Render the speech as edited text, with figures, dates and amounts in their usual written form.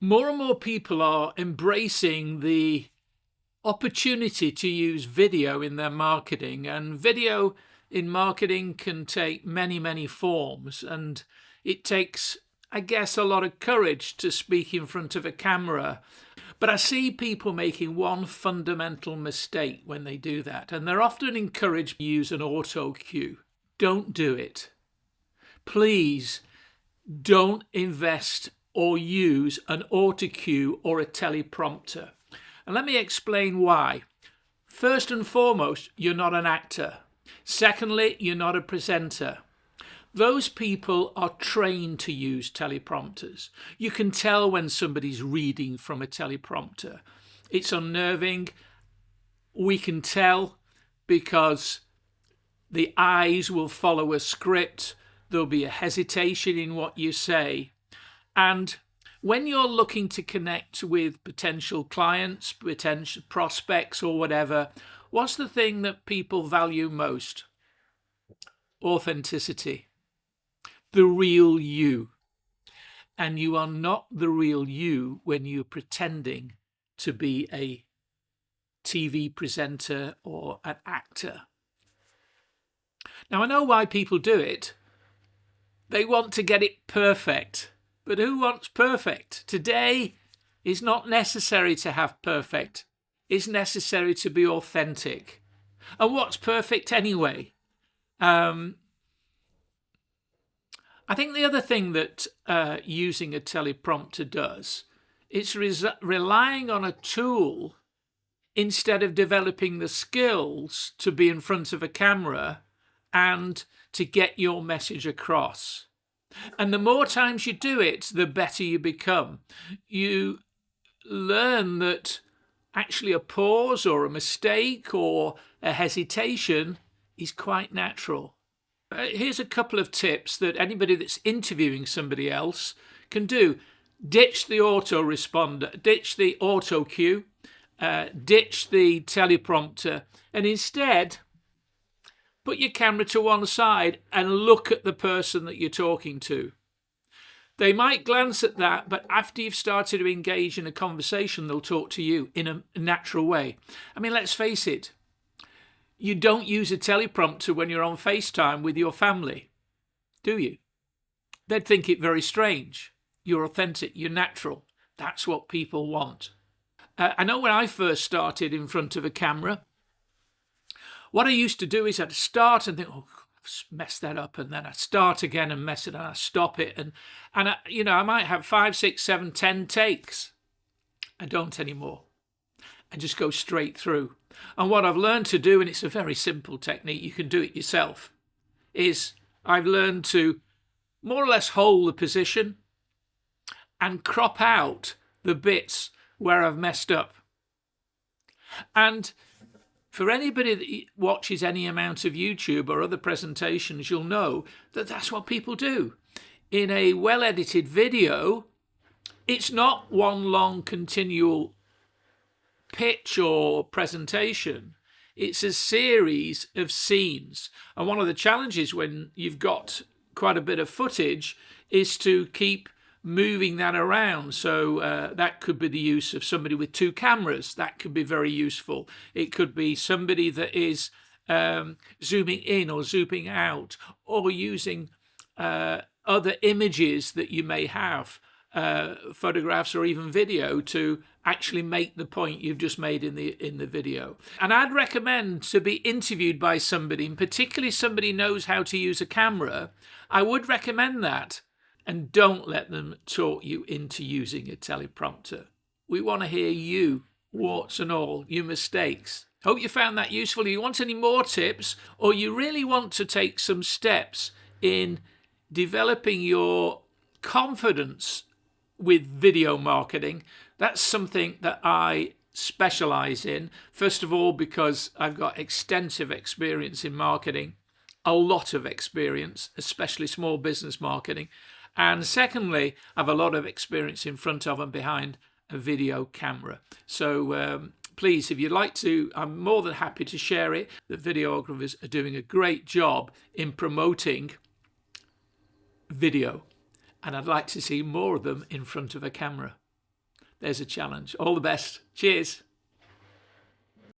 More and more people are embracing the opportunity to use video in their marketing, and video in marketing can take many forms, and it takes, I guess, a lot of courage to speak in front of a camera. But I see people making one fundamental mistake when they do that, and they're often encouraged to use an auto cue. Don't do it. Please don't invest or use an auto cue or a teleprompter. And let me explain why. First and foremost, you're not an actor. Secondly, you're not a presenter. Those people are trained to use teleprompters. You can tell when somebody's reading from a teleprompter. It's unnerving. We can tell because the eyes will follow a script. There'll be a hesitation in what you say. And when you're looking to connect with potential clients, potential prospects or whatever, what's the thing that people value most? Authenticity. The real you. And you are not the real you when you're pretending to be a TV presenter or an actor. Now, I know why people do it. They want to get it perfect. But who wants perfect? Today, it's not necessary to have perfect. It's necessary to be authentic. And what's perfect anyway? I think the other thing that using a teleprompter does, it's relying on a tool instead of developing the skills to be in front of a camera and to get your message across. And the more times you do it, the better you become. You learn that actually a pause or a mistake or a hesitation is quite natural. Here's a couple of tips that anybody that's interviewing somebody else can do. Ditch the autoresponder, ditch the auto cue, ditch the teleprompter, and instead put your camera to one side and look at the person that you're talking to. They might glance at that, but after you've started to engage in a conversation, they'll talk to you in a natural way. I mean, let's face it. You don't use a teleprompter when you're on FaceTime with your family, do you? They'd think it very strange. You're authentic, you're natural. That's what people want. I know when I first started in front of a camera, what I used to do is I'd start and think, oh, I've messed that up, and then I start again and mess it, and I stop it, and I might have 5, 6, 7, 10 takes. I don't anymore. I just go straight through. And what I've learned to do, and it's a very simple technique, you can do it yourself, is I've learned to more or less hold the position and crop out the bits where I've messed up. And for anybody that watches any amount of YouTube or other presentations, you'll know that that's what people do. In a well-edited video, it's not one long continual pitch or presentation. It's a series of scenes. And one of the challenges when you've got quite a bit of footage is to keep moving that around. So that could be the use of somebody with 2 cameras. That could be very useful. It could be somebody that is zooming in or zooming out, or using other images that you may have, photographs or even video, to actually make the point you've just made in the video. And I'd recommend to be interviewed by somebody, and particularly somebody who knows how to use a camera. I would recommend that. And don't let them talk you into using a teleprompter. We want to hear you, warts and all, your mistakes. Hope you found that useful. If you want any more tips, or you really want to take some steps in developing your confidence with video marketing, that's something that I specialize in. First of all, because I've got extensive experience in marketing, a lot of experience, especially small business marketing. And secondly, I have a lot of experience in front of and behind a video camera. So please, if you'd like to, I'm more than happy to share it. The videographers are doing a great job in promoting video, and I'd like to see more of them in front of a camera. there's a challenge. All the best. Cheers.